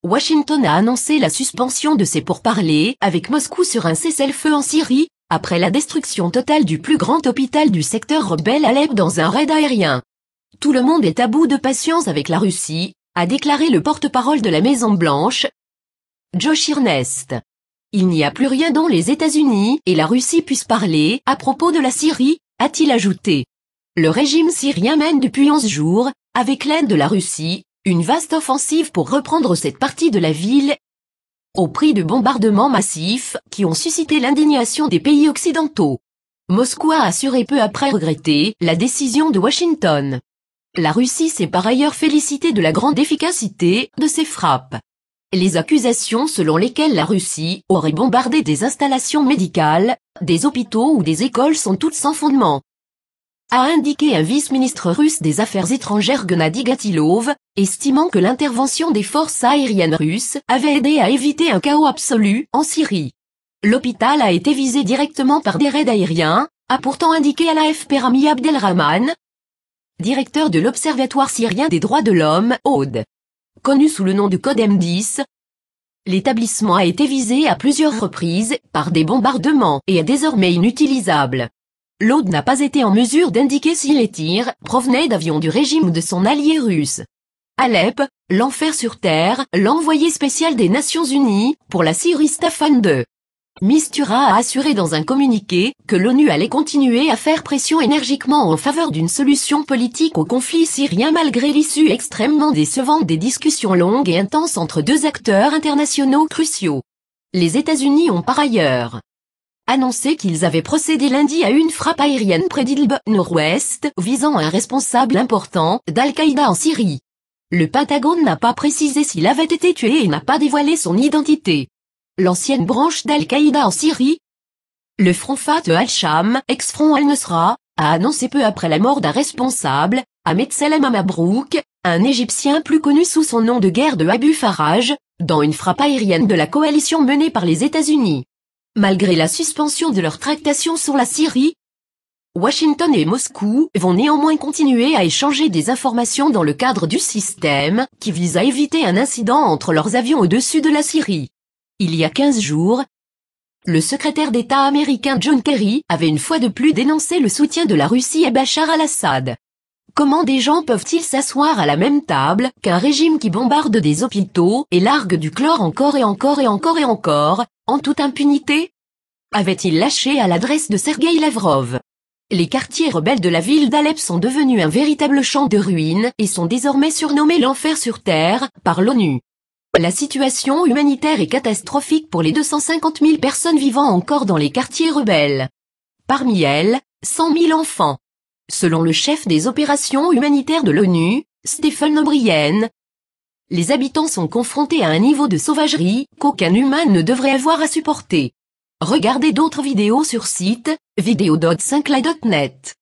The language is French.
Washington a annoncé la suspension de ses pourparlers avec Moscou sur un cessez-le-feu en Syrie, après la destruction totale du plus grand hôpital du secteur rebelle Alep dans un raid aérien. Tout le monde est à bout de patience avec la Russie, a déclaré le porte-parole de la Maison-Blanche, Josh Earnest. Il n'y a plus rien dont les États-Unis et la Russie puissent parler à propos de la Syrie, a-t-il ajouté. Le régime syrien mène depuis 11 jours, avec l'aide de la Russie, une vaste offensive pour reprendre cette partie de la ville, au prix de bombardements massifs qui ont suscité l'indignation des pays occidentaux. Moscou a assuré peu après regretter la décision de Washington. La Russie s'est par ailleurs félicitée de la grande efficacité de ses frappes. Les accusations selon lesquelles la Russie aurait bombardé des installations médicales, des hôpitaux ou des écoles sont toutes sans fondement, a indiqué un vice-ministre russe des Affaires étrangères Gennady Gatilov, estimant que l'intervention des forces aériennes russes avait aidé à éviter un chaos absolu en Syrie. L'hôpital a été visé directement par des raids aériens, a pourtant indiqué à l'AFP Rami Abdelrahman, directeur de l'Observatoire syrien des droits de l'homme, ODE. Connu sous le nom de Code M10, l'établissement a été visé à plusieurs reprises par des bombardements et est désormais inutilisable. L'ODE n'a pas été en mesure d'indiquer si les tirs provenaient d'avions du régime ou de son allié russe. Alep, l'enfer sur terre, l'envoyé spécial des Nations Unies pour la Syrie Staffan de Mistura a assuré dans un communiqué que l'ONU allait continuer à faire pression énergiquement en faveur d'une solution politique au conflit syrien malgré l'issue extrêmement décevante des discussions longues et intenses entre deux acteurs internationaux cruciaux. Les États-Unis ont par ailleurs annoncé qu'ils avaient procédé lundi à une frappe aérienne près d'Idlib nord-ouest visant un responsable important d'Al-Qaïda en Syrie. Le Pentagone n'a pas précisé s'il avait été tué et n'a pas dévoilé son identité. L'ancienne branche d'Al-Qaïda en Syrie, le Front Fateh al-Sham, ex-Front al-Nusra, a annoncé peu après la mort d'un responsable, Ahmed Salem Mabrouk, un Égyptien plus connu sous son nom de guerre de Abu Faraj, dans une frappe aérienne de la coalition menée par les États-Unis. Malgré la suspension de leurs tractations sur la Syrie, Washington et Moscou vont néanmoins continuer à échanger des informations dans le cadre du système qui vise à éviter un incident entre leurs avions au-dessus de la Syrie. Il y a 15 jours, le secrétaire d'État américain John Kerry avait une fois de plus dénoncé le soutien de la Russie à Bachar al-Assad. Comment des gens peuvent-ils s'asseoir à la même table qu'un régime qui bombarde des hôpitaux et largue du chlore encore et encore et encore et encore, en toute impunité? Avait-il lâché à l'adresse de Sergueï Lavrov? Les quartiers rebelles de la ville d'Alep sont devenus un véritable champ de ruines et sont désormais surnommés l'enfer sur terre par l'ONU. La situation humanitaire est catastrophique pour les 250 000 personnes vivant encore dans les quartiers rebelles. Parmi elles, 100 000 enfants. Selon le chef des opérations humanitaires de l'ONU, Stephen O'Brien, les habitants sont confrontés à un niveau de sauvagerie qu'aucun humain ne devrait avoir à supporter. Regardez d'autres vidéos sur site, vidéo.5la.net.